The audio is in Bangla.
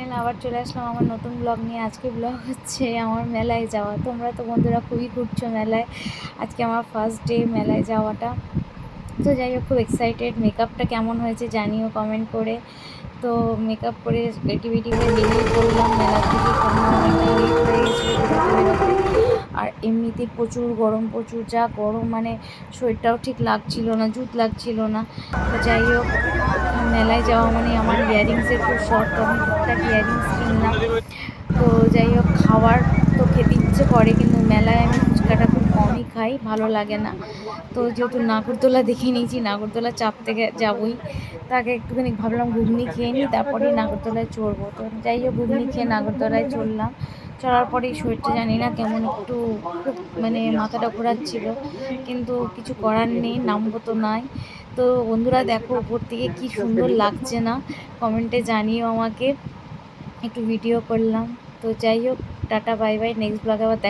এভরিওয়ান, আবার চলে আসলাম আমার নতুন ব্লগ নিয়ে। আজকে ব্লগ হচ্ছে আমার মেলায় যাওয়া। তোমরা তো বন্ধুরা খুবই ঘুরছো মেলায়, আজকে আমার ফার্স্ট ডে মেলায় যাওয়াটা। তো যাই হোক, খুব এক্সাইটেড। মেকআপটা কেমন হয়েছে জানিও কমেন্ট করে। তো মেকআপ করে রেডি হয়ে বেরিয়ে পড়লাম মেলা থেকে, কারণ অনেকটা লেট হয়ে গেছিলো বেরোতে। আর এমনিতে প্রচুর গরম, প্রচুর যা গরম, মানে শরীরটাও ঠিক লাগছিল না, জুত লাগছিল না। তো যাই হোক, মেলায় যাওয়া মানে আমার ইয়াররিংসের খুব শখ, তো আমি টুকটাক ইয়াররিংস কিনলাম। তো যাই হোক, খাবার তো খেতে ইচ্ছে করে, কিন্তু মেলায় আমি ফুচকাটা খুব কমই খাই, ভালো লাগে না। তো যেহেতু নাগরদোলা দেখে নিয়েছি, নাগরদোলা চাপতে যাবই, তাকে একটুখানি ভাবলাম ঘুগনি খেয়ে নিই, তারপরেই নাগরদোলায় চড়বো। তো যাই হোক, ঘুগনি খেয়ে নাগরদোলায় চড়লাম। চড়ার পরেই শরীরটা জানি না কেমন একটু খুব মানে মাথাটা ঘোরাচ্ছিল, কিন্তু কিছু করার নেই, নামবো তো নাই। তো বন্ধুরা দেখো উপর থেকে কি সুন্দর লাগছে না, কমেন্টে জানিও আমাকে। একটু ভিডিও করলাম। তো যাই হোক, টাটা বাই বাই, নেক্সট ব্লগে আবার দেখা